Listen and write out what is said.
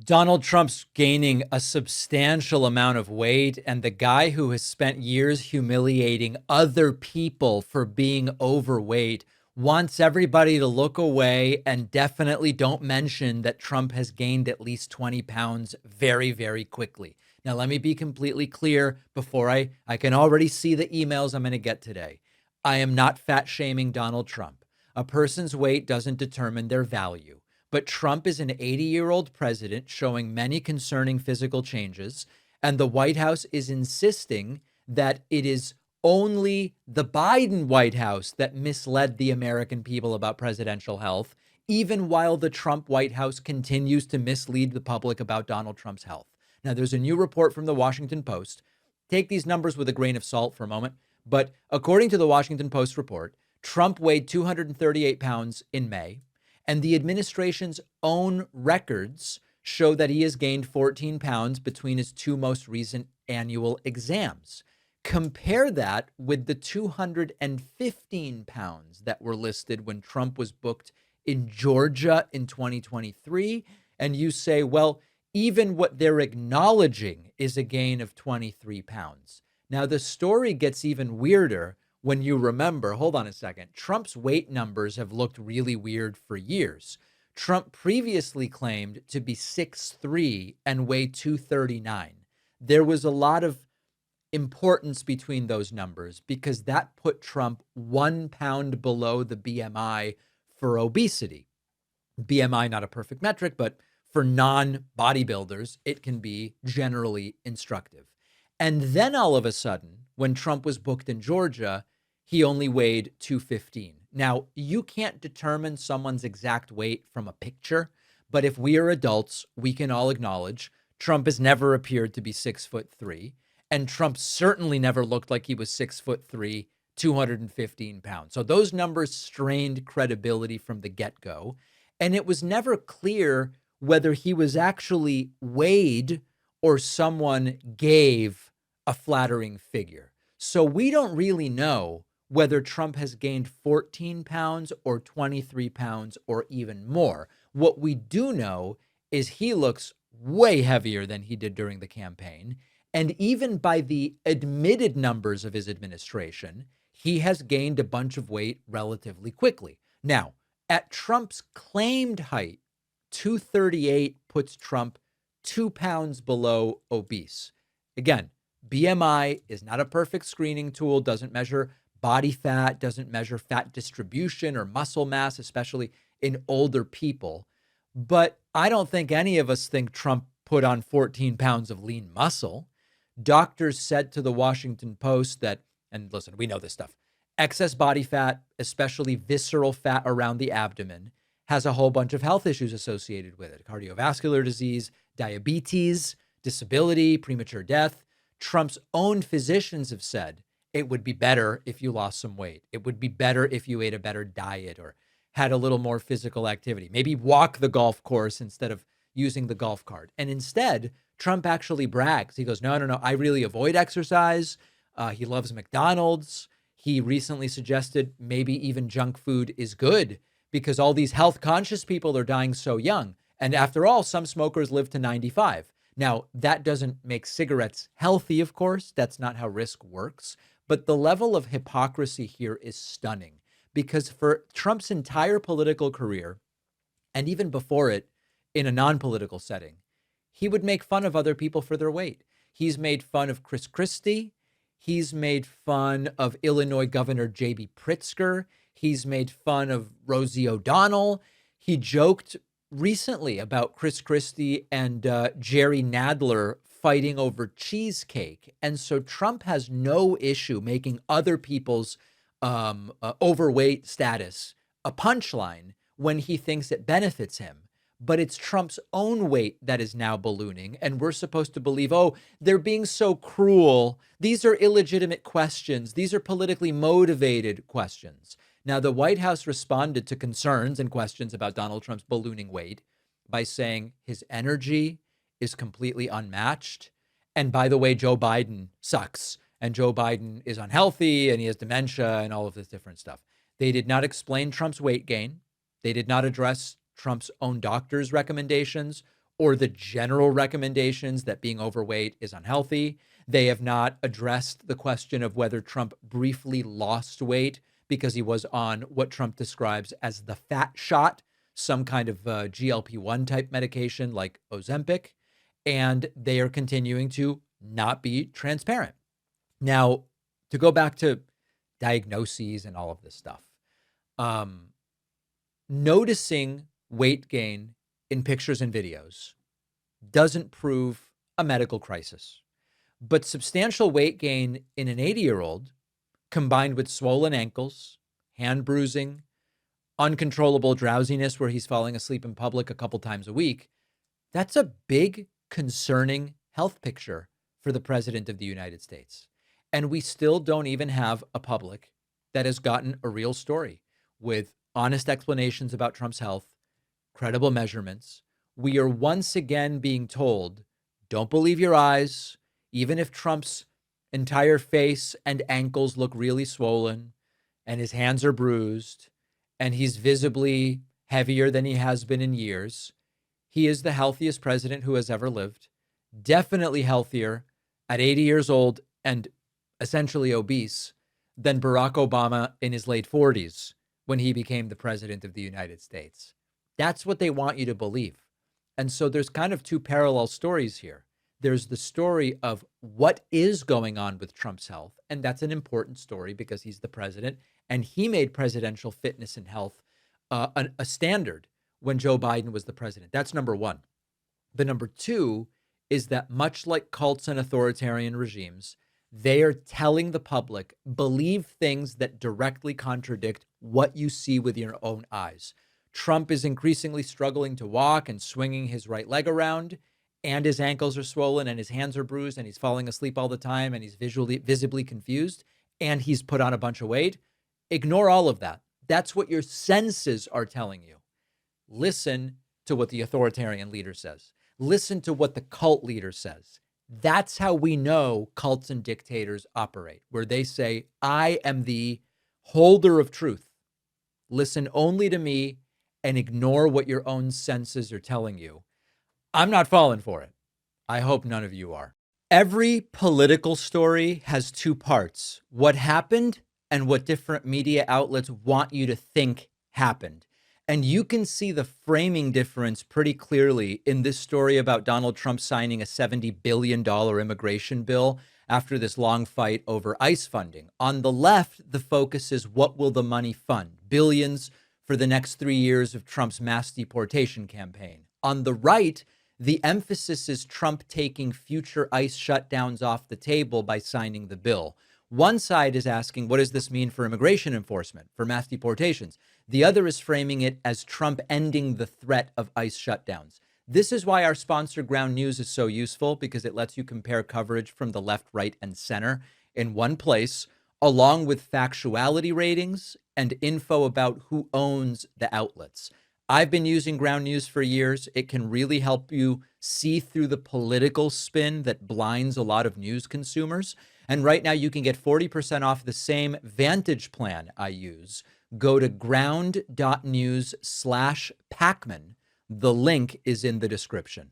Donald Trump's gaining a substantial amount of weight, and the guy who has spent years humiliating other people for being overweight wants everybody to look away and definitely don't mention that Trump has gained at least 20 pounds very, very quickly. Now, let me be completely clear before I can already see the emails I'm going to get today. I am not fat shaming Donald Trump. A person's weight doesn't determine their value. But Trump is an 80-year-old president showing many concerning physical changes, and the White House is insisting that it is only the Biden White House that misled the American people about presidential health, even while the Trump White House continues to mislead the public about Donald Trump's health. Now, there's a new report from the Washington Post. Take these numbers with a grain of salt for a moment, but according to the Washington Post report, Trump weighed 238 pounds in May. And the administration's own records show that he has gained 14 pounds between his two most recent annual exams. Compare that with the 215 pounds that were listed when Trump was booked in Georgia in 2023. And you say, well, even what they're acknowledging is a gain of 23 pounds. Now, the story gets even weirder when you remember, hold on a second, Trump's weight numbers have looked really weird for years. Trump previously claimed to be 6'3" and weigh 239. There was a lot of importance between those numbers because that put Trump 1 pound below the BMI for obesity. BMI, not a perfect metric, but for non-bodybuilders, it can be generally instructive. And then all of a sudden, when Trump was booked in Georgia, he only weighed 215. Now, you can't determine someone's exact weight from a picture, but if we are adults, we can all acknowledge Trump has never appeared to be 6'3", and Trump certainly never looked like he was 6'3", 215 pounds. So those numbers strained credibility from the get-go, and it was never clear whether he was actually weighed or someone gave a flattering figure. So we don't really know whether Trump has gained 14 pounds or 23 pounds or even more. What we do know is he looks way heavier than he did during the campaign. And even by the admitted numbers of his administration, he has gained a bunch of weight relatively quickly. Now, at Trump's claimed height, 238 puts Trump 2 pounds below obese. Again, BMI is not a perfect screening tool, doesn't measure body fat, doesn't measure fat distribution or muscle mass, especially in older people. But I don't think any of us think Trump put on 14 pounds of lean muscle. Doctors said to the Washington Post that, and listen, we know this stuff, excess body fat, especially visceral fat around the abdomen, has a whole bunch of health issues associated with it. Cardiovascular disease, diabetes, disability, premature death. Trump's own physicians have said it would be better if you lost some weight. It would be better if you ate a better diet or had a little more physical activity. Maybe walk the golf course instead of using the golf cart. And instead, Trump actually brags. He goes, no, I really avoid exercise. He loves McDonald's. He recently suggested maybe even junk food is good because all these health conscious people are dying so young. And after all, some smokers live to 95. Now, that doesn't make cigarettes healthy, of course. That's not how risk works. But the level of hypocrisy here is stunning because for Trump's entire political career, and even before it in a non-political setting, he would make fun of other people for their weight. He's made fun of Chris Christie. He's made fun of Illinois Governor J.B. Pritzker. He's made fun of Rosie O'Donnell. He joked recently about Chris Christie and Jerry Nadler fighting over cheesecake. And so Trump has no issue making other people's overweight status a punchline when he thinks it benefits him. But it's Trump's own weight that is now ballooning. And we're supposed to believe, oh, they're being so cruel. These are illegitimate questions. These are politically motivated questions. Now, the White House responded to concerns and questions about Donald Trump's ballooning weight by saying his energy is completely unmatched. And by the way, Joe Biden sucks. And Joe Biden is unhealthy and he has dementia and all of this different stuff. They did not explain Trump's weight gain. They did not address Trump's own doctor's recommendations or the general recommendations that being overweight is unhealthy. They have not addressed the question of whether Trump briefly lost weight because he was on what Trump describes as the fat shot, some kind of GLP-1 type medication like Ozempic. And they are continuing to not be transparent. Now, to go back to diagnoses and all of this stuff, noticing weight gain in pictures and videos doesn't prove a medical crisis. But substantial weight gain in an 80-year-old, combined with swollen ankles, hand bruising, uncontrollable drowsiness where he's falling asleep in public a couple times a week, that's a big, concerning health picture for the president of the United States. And we still don't even have a public that has gotten a real story with honest explanations about Trump's health, credible measurements. We are once again being told, don't believe your eyes, even if Trump's entire face and ankles look really swollen and his hands are bruised and he's visibly heavier than he has been in years. He is the healthiest president who has ever lived, definitely healthier at 80 years old and essentially obese than Barack Obama in his late 40s when he became the president of the United States. That's what they want you to believe. And so there's kind of two parallel stories here. There's the story of what is going on with Trump's health, and that's an important story because he's the president, and he made presidential fitness and health a standard when Joe Biden was the president. That's number one. The number two is that much like cults and authoritarian regimes, they are telling the public, believe things that directly contradict what you see with your own eyes. Trump is increasingly struggling to walk and swinging his right leg around, and his ankles are swollen and his hands are bruised and he's falling asleep all the time and he's visibly confused and he's put on a bunch of weight. Ignore all of that. That's what your senses are telling you. Listen to what the authoritarian leader says. Listen to what the cult leader says. That's how we know cults and dictators operate, where they say, I am the holder of truth. Listen only to me and ignore what your own senses are telling you. I'm not falling for it. I hope none of you are. Every political story has two parts: what happened and what different media outlets want you to think happened. And you can see the framing difference pretty clearly in this story about Donald Trump signing a $70 billion immigration bill after this long fight over ICE funding. On the left, the focus is what will the money fund? Billions for the next 3 years of Trump's mass deportation campaign. On the right, the emphasis is Trump taking future ICE shutdowns off the table by signing the bill. One side is asking, what does this mean for immigration enforcement, for mass deportations? The other is framing it as Trump ending the threat of ICE shutdowns. This is why our sponsor Ground News is so useful, because it lets you compare coverage from the left, right, and center in one place, along with factuality ratings and info about who owns the outlets. I've been using Ground News for years. It can really help you see through the political spin that blinds a lot of news consumers. And right now you can get 40% off the same Vantage plan I use. Go to ground.news/Pakman. The link is in the description.